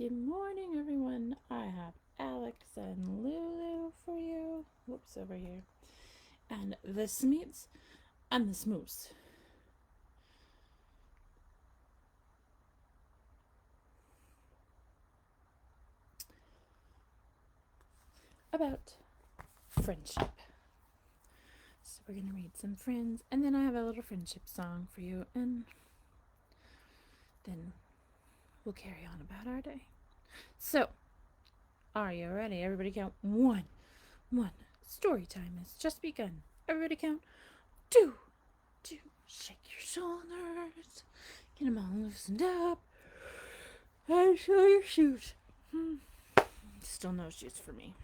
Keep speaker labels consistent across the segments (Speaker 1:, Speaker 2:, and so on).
Speaker 1: Good morning, everyone. I have Alex and Lulu for you. Whoops, over here. And the Smeets and the Smoose. About friendship. So we're going to read some friends, and then I have a little friendship song for you, and then we'll carry on about our day. So, are you ready? Everybody count one. One. Story time has just begun. Everybody count two. Two. Shake your shoulders. Get them all loosened up. And show your shoes. Still no shoes for me.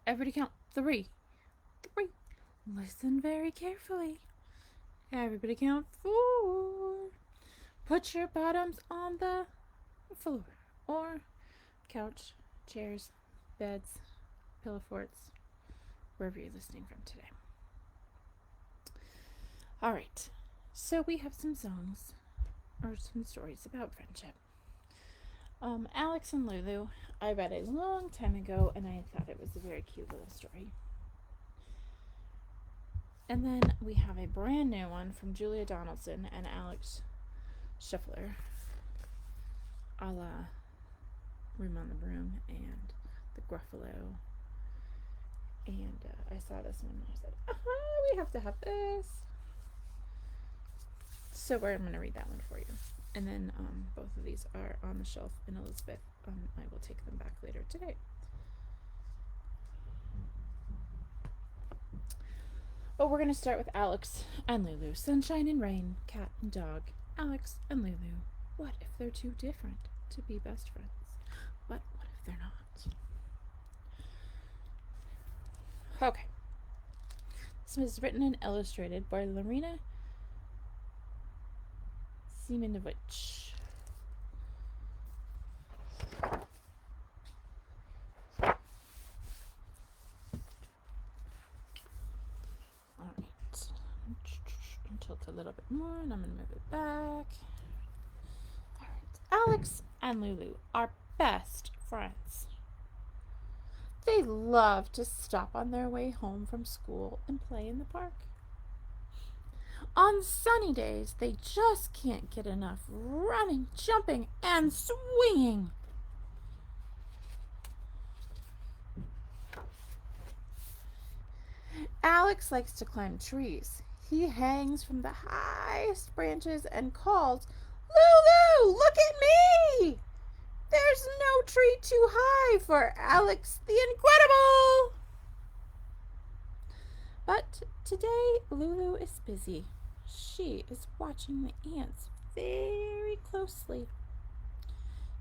Speaker 1: Everybody count three. Three. Listen very carefully. Everybody count four. Put your bottoms on the floor or couch, chairs, beds, pillow forts, wherever you're listening from today. All right. So we have some songs or some stories about friendship. Alex and Lulu, I read a long time ago, and I thought it was a very cute little story. And then we have a brand new one from Julia Donaldson and Alex Schiffler, a la Room on the Broom and The Gruffalo. And I saw this one and I said, we have to have this. So I'm going to read that one for you. And then both of these are on the shelf in Elizabeth. I will take them back later today. But we're going to start with Alex and Lulu. Sunshine and rain, cat and dog. Alex and Lulu. What if they're too different to be best friends? But what if they're not? Okay. This was written and illustrated by Lorena Simonovich. Alright. Tilt a little bit more and I'm going to move it back. Alright. Alex and Lulu are best friends. They love to stop on their way home from school and play in the park. On sunny days, they just can't get enough running, jumping, and swinging. Alex likes to climb trees. He hangs from the highest branches and calls, "Lulu, look at me!" There's no tree too high for Alex the Incredible. But today, Lulu is busy. She is watching the ants very closely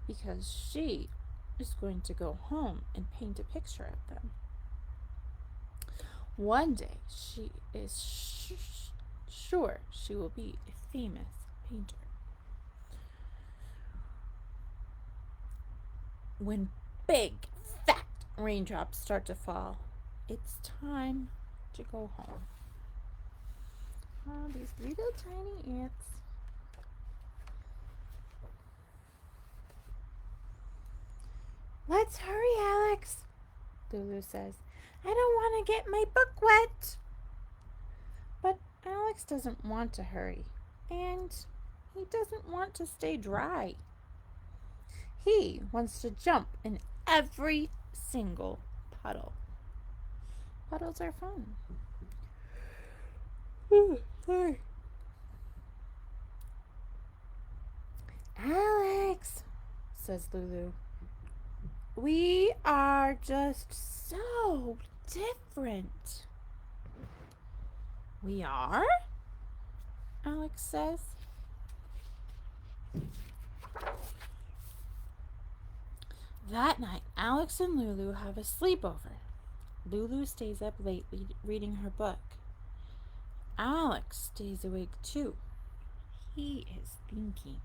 Speaker 1: because she is going to go home and paint a picture of them. One day, she is sure she will be a famous painter. When big, fat raindrops start to fall, it's time to go home. Oh, these little tiny ants. Let's hurry, Alex, Lulu says. I don't want to get my book wet. But Alex doesn't want to hurry, and he doesn't want to stay dry. He wants to jump in every single puddle. Puddles are fun. Sorry. Alex, says Lulu, we are just so different. We are? Alex says. That night, Alex and Lulu have a sleepover. Lulu stays up late reading her book. Alex stays awake too. He is thinking.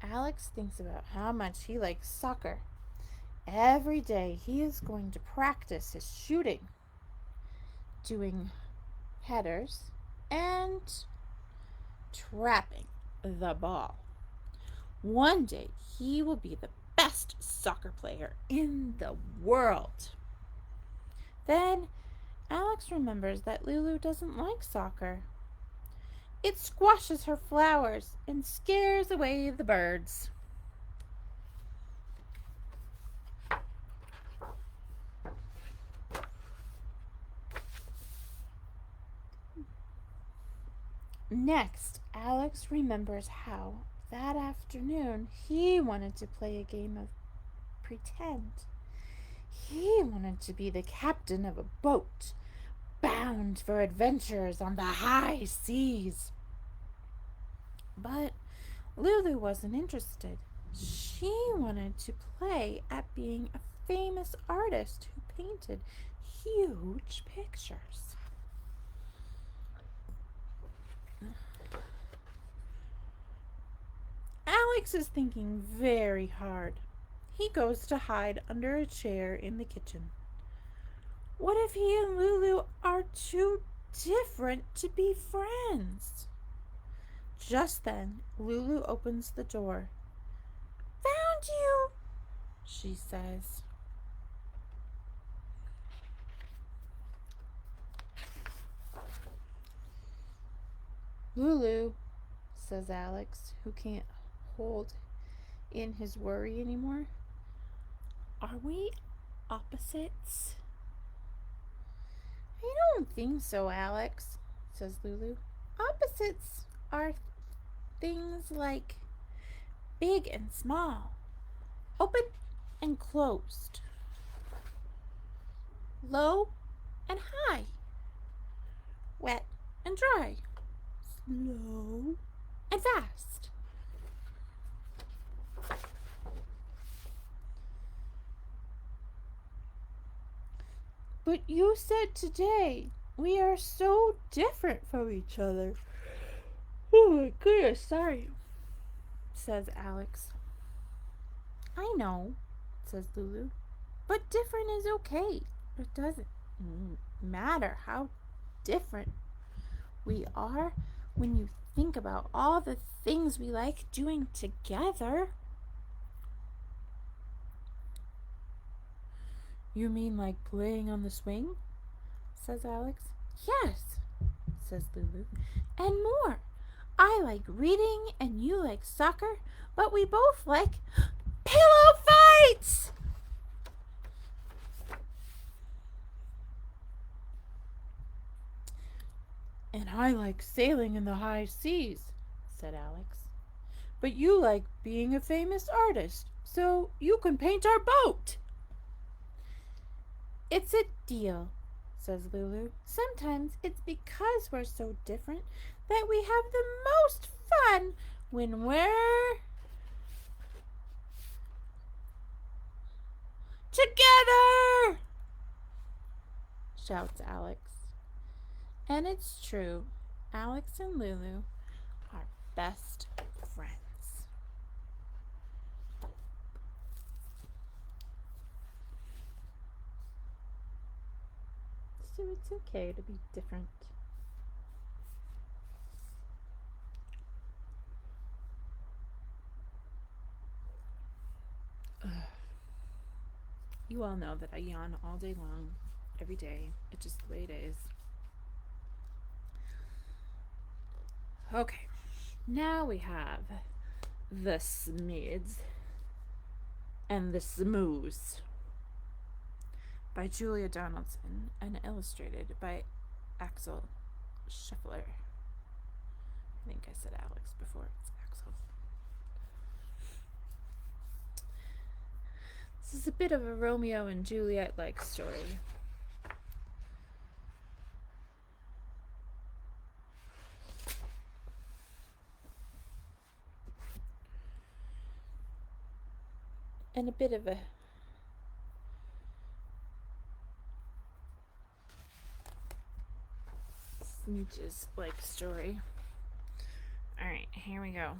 Speaker 1: Alex thinks about how much he likes soccer. Every day he is going to practice his shooting, doing headers and trapping the ball. One day he will be the best soccer player in the world. Then Alex remembers that Lulu doesn't like soccer. It squashes her flowers and scares away the birds. Next, Alex remembers how that afternoon he wanted to play a game of pretend. He wanted to be the captain of a boat bound for adventures on the high seas. But Lulu wasn't interested. She wanted to play at being a famous artist who painted huge pictures. Alex is thinking very hard. He goes to hide under a chair in the kitchen. What if he and Lulu are too different to be friends? Just then, Lulu opens the door. "Found you," she says. "Lulu," says Alex, who can't hold in his worry anymore. "Are we opposites?" "I don't think so, Alex," says Lulu. "Opposites are things like big and small, open and closed, low and high, wet and dry, slow and fast." "But you said today we are so different from each other." "Oh my goodness, sorry," says Alex. "I know," says Lulu, "but different is okay. It doesn't matter how different we are when you think about all the things we like doing together." "You mean like playing on the swing?" says Alex. "Yes," says Lulu, "and more. I like reading and you like soccer, but we both like pillow fights." "And I like sailing in the high seas," said Alex. "But you like being a famous artist, so you can paint our boat." "It's a deal," says Lulu. "Sometimes it's because we're so different that we have the most fun when we're together," shouts Alex. And it's true. Alex and Lulu are best friends. So it's okay to be different. You all know that I yawn all day long, every day. It's just the way it is. Okay, now we have the Smids and the Smooths by Julia Donaldson and illustrated by Axel Scheffler. I think I said Alex before. It's Axel. This is a bit of a Romeo and Juliet-like story. And a bit of a smooches-like story. Alright, here we go.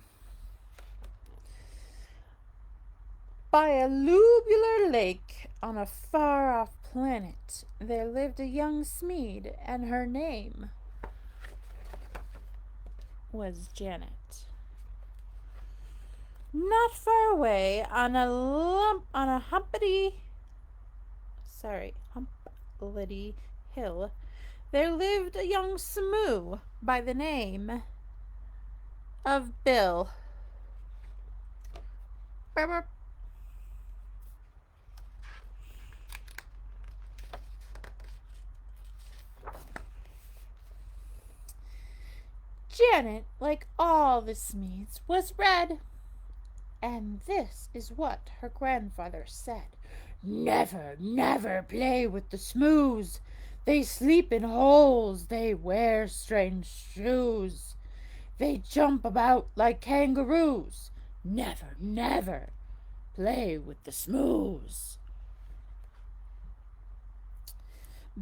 Speaker 1: By a lubular lake on a far-off planet, there lived a young Smeed, and her name was Janet. Not far away on a humplety hill, there lived a young smoo by the name of Bill. Janet, like all the Smedes, was red, and this is what her grandfather said. Never, never play with the Smoos. They sleep in holes, they wear strange shoes. They jump about like kangaroos. Never, never play with the Smoos.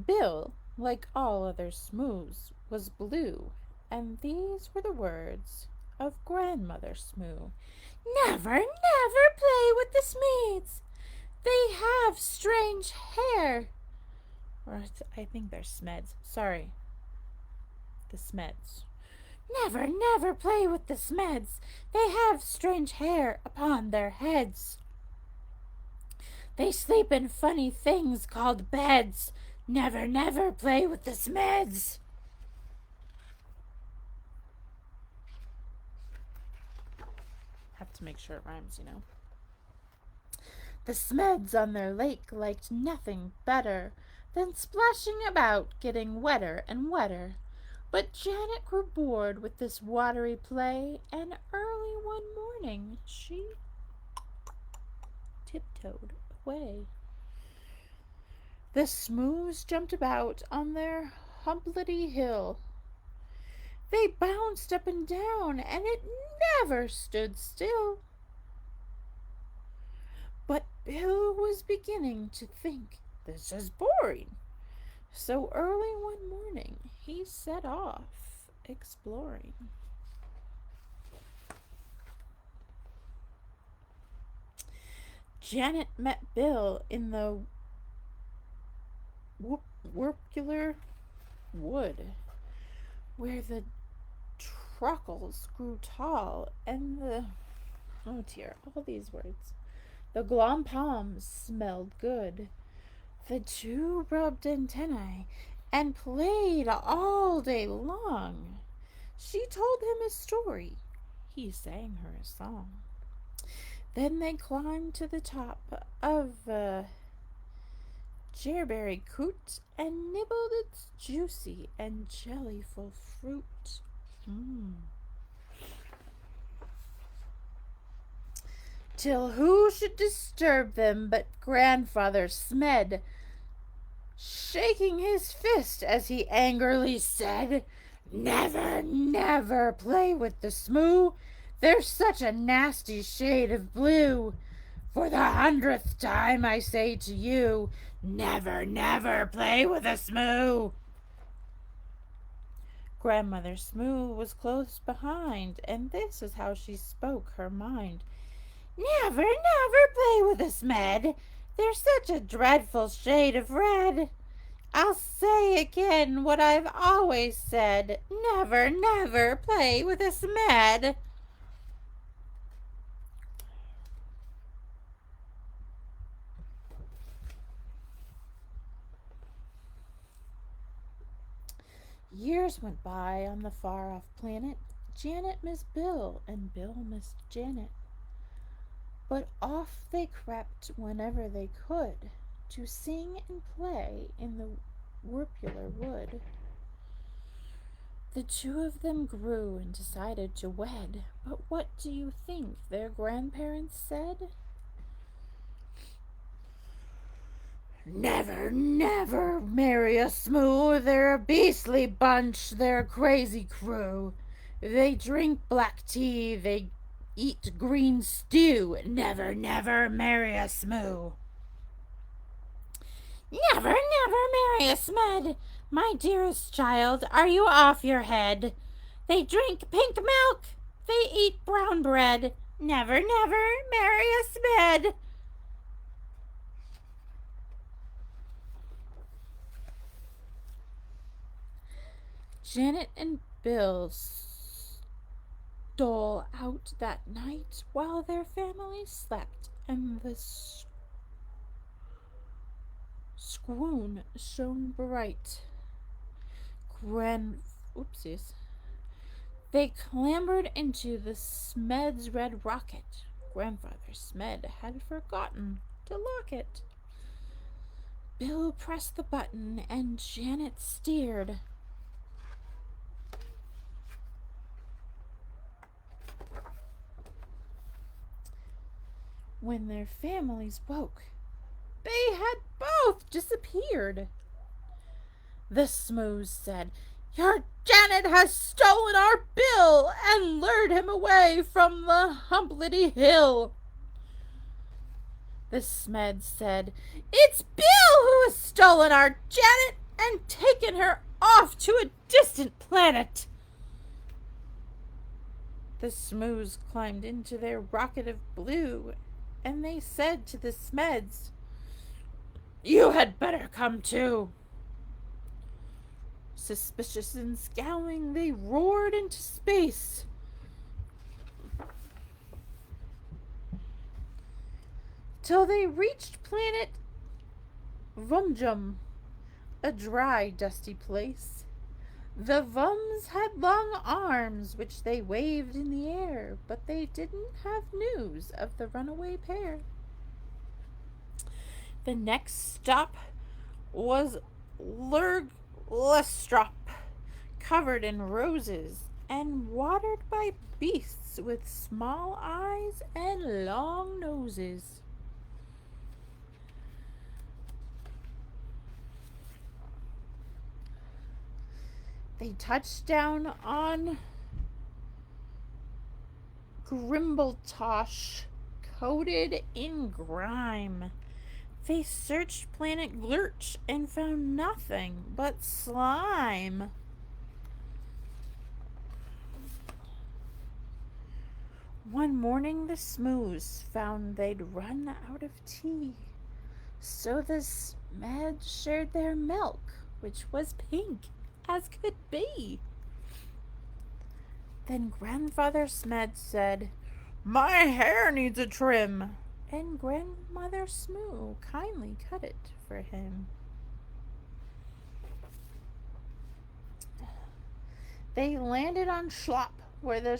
Speaker 1: Bill, like all other Smoos, was blue, and these were the words of Grandmother Smoo. Never, never play with the Smedes. They have strange hair. Or I think they're Smeds. Sorry. The Smeds. Never, never play with the Smeds. They have strange hair upon their heads. They sleep in funny things called beds. Never, never play with the Smeds. Have to make sure it rhymes, you know. The Smeds on their lake liked nothing better than splashing about, getting wetter and wetter. But Janet grew bored with this watery play, and early one morning she tiptoed away. The Smoos jumped about on their humplety hill. They bounced up and down, and it never stood still. But Bill was beginning to think this is boring. So early one morning he set off exploring. Janet met Bill in the Wurpular wood, where the truckles grew tall and all these words. The glom palms smelled good. The two rubbed antennae and played all day long. She told him a story. He sang her a song. Then they climbed to the top of a cherryberry coot and nibbled its juicy and jellyful fruit. Till who should disturb them but Grandfather Smed, shaking his fist as he angrily said, Never, never play with the Smoo. They're such a nasty shade of blue. For the 100th time I say to you, never, never play with a Smoo. Grandmother Smoo was close behind, and this is how she spoke her mind. Never, never play with a Smed. They're such a dreadful shade of red. I'll say again what I've always said. Never, never play with a Smed. Years went by on the far-off planet. Janet missed Bill, and Bill missed Janet. But off they crept whenever they could to sing and play in the Wurpular wood. The two of them grew and decided to wed. But what do you think their grandparents said? Never, never marry a Smoo. They're a beastly bunch. They're a crazy crew. They drink black tea. They eat green stew. Never, never marry a Smoo. Never, never marry a Smed. My dearest child, are you off your head? They drink pink milk. They eat brown bread. Never, never marry a Smed. Janet and Bill stole out that night while their family slept, and the swoon shone bright. Grand Oopsies. They clambered into the Smed's red rocket. Grandfather Smed had forgotten to lock it. Bill pressed the button and Janet steered. When their families woke, they had both disappeared. The Smooth said, "Your Janet has stolen our Bill and lured him away from the Humblety Hill." The Smed said, "It's Bill who has stolen our Janet and taken her off to a distant planet." The Smooths climbed into their rocket of blue, and they said to the Smeds, "You had better come too." Suspicious and scowling, they roared into space. Till they reached planet Vumjum, a dry, dusty place. The Vums had long arms which they waved in the air, but they didn't have news of the runaway pair. The next stop was Lurglestrop, covered in roses and watered by beasts with small eyes and long noses. They touched down on Grimbletosh, coated in grime. They searched planet Glurch and found nothing but slime. One morning the Smooths found they'd run out of tea, so the Smeds shared their milk, which was pink as could be. Then Grandfather Smed said, "My hair needs a trim," and Grandmother Smoo kindly cut it for him. They landed on Schlop, where the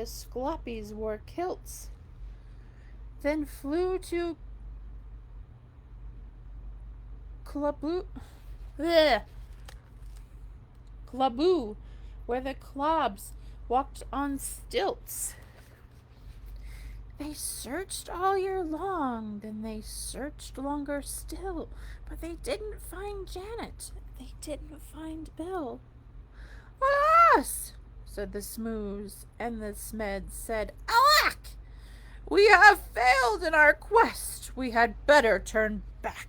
Speaker 1: Scloppies wore kilts, then flew to Cluboo, where the Clobs walked on stilts. They searched all year long, then they searched longer still, but they didn't find Janet. They didn't find Bill. "Alas!" said the Smooths, and the Smeds said, "Alack! We have failed in our quest. We had better turn back."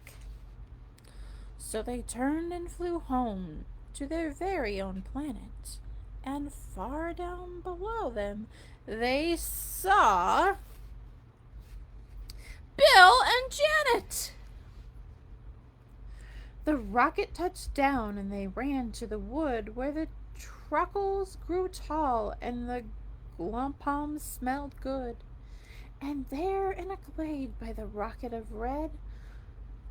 Speaker 1: So they turned and flew home to their very own planet, and far down below them they saw Bill and Janet. The rocket touched down, and they ran to the wood where the truckles grew tall and the glumpalms smelled good. And there in a glade by the rocket of red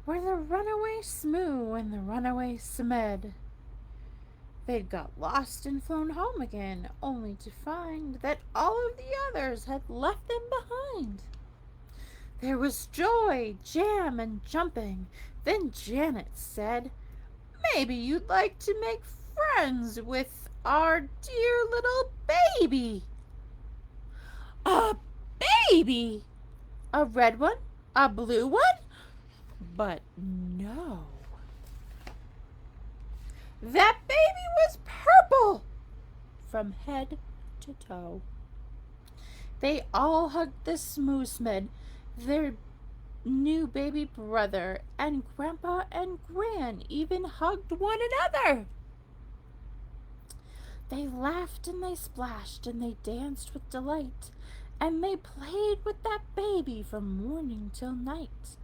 Speaker 1: were the runaway Smoo and the runaway Smed. They'd got lost and flown home again, only to find that all of the others had left them behind. There was joy, jam, and jumping. Then Janet said, "Maybe you'd like to make friends with our dear little baby." "A baby? A red one? A blue one?" But no. That baby was purple from head to toe. They all hugged the Smoosmed, their new baby brother, and Grandpa and Gran even hugged one another. They laughed and they splashed and they danced with delight, and they played with that baby from morning till night.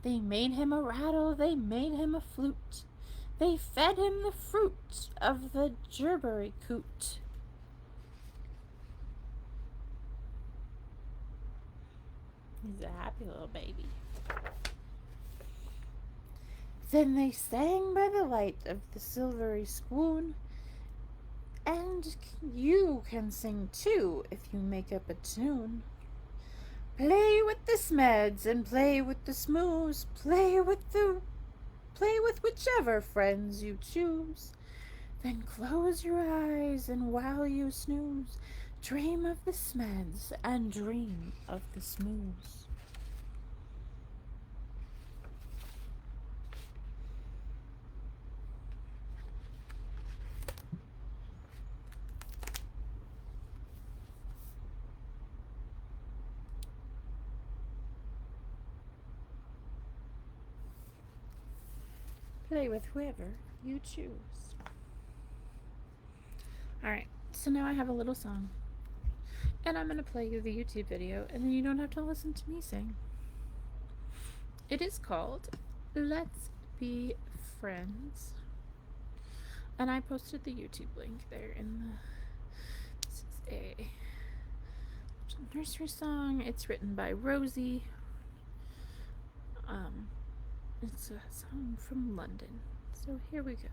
Speaker 1: They made him a rattle, they made him a flute. They fed him the fruit of the gerberry coot. He's a happy little baby. Then they sang by the light of the silvery spoon, and you can sing too if you make up a tune. Play with the smeds and play with the smooze, play with whichever friends you choose. Then close your eyes and while you snooze, dream of the smeds and dream of the smooze. Play with whoever you choose. Alright, so now I have a little song. And I'm going to play you the YouTube video, and then you don't have to listen to me sing. It is called Let's Be Friends. And I posted the YouTube link there in the... This is a nursery song. It's written by Rosie. It's a song from London. So here we go.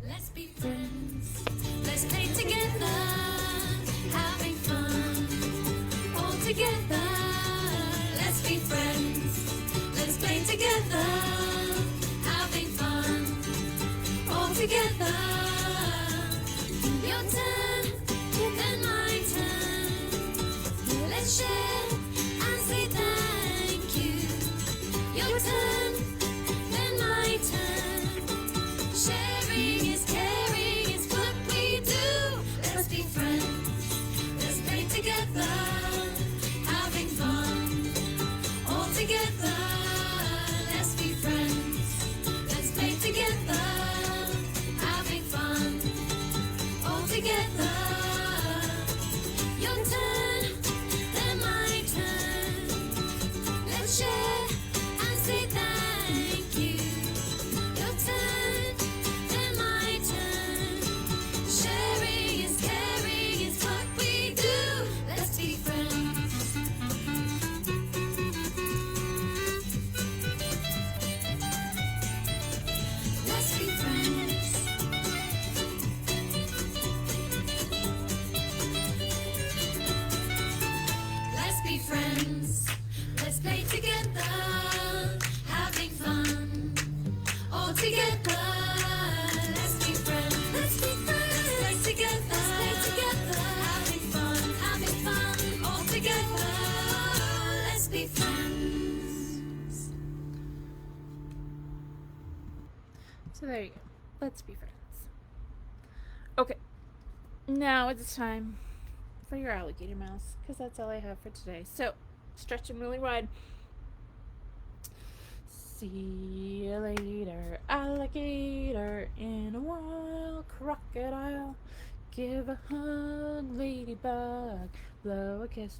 Speaker 2: Let's be friends. Let's play together, having fun all together. Let's be friends. Let's play together, having fun all together. Your turn, then my turn. Let's share and say thank you. Your turn, then my turn. Sharing is caring is what we do. Let's be friends. Let's play together, having fun all together. Let's be friends. Let's play together, having fun all together. Your turn, then my turn. Let's share and say thank you. Your turn, then my turn. Sharing is caring is what we do. Let's be friends. Let's be friends. Let's be friends. Let's play together, having fun all together. Let's be friends. Let's be friends. Let's play together. Let's play together, having fun all together. Let's be friends.
Speaker 1: So there you go. Let's be friends. Okay. Now it's time for your alligator mouse, because that's all I have for today. So, stretching really wide. See you later, alligator. In a while, crocodile. Give a hug, ladybug. Blow a kiss,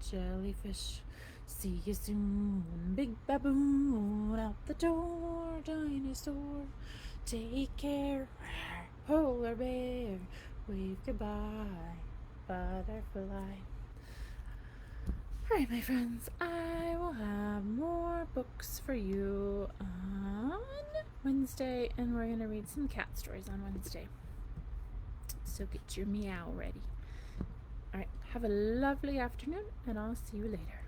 Speaker 1: jellyfish. See you soon, big baboon. Out the door, dinosaur. Take care, polar bear. Wave goodbye, butterfly. Alright, my friends, I will have more books for you on Wednesday, and we're going to read some cat stories on Wednesday. So get your meow ready. Alright, have a lovely afternoon, and I'll see you later.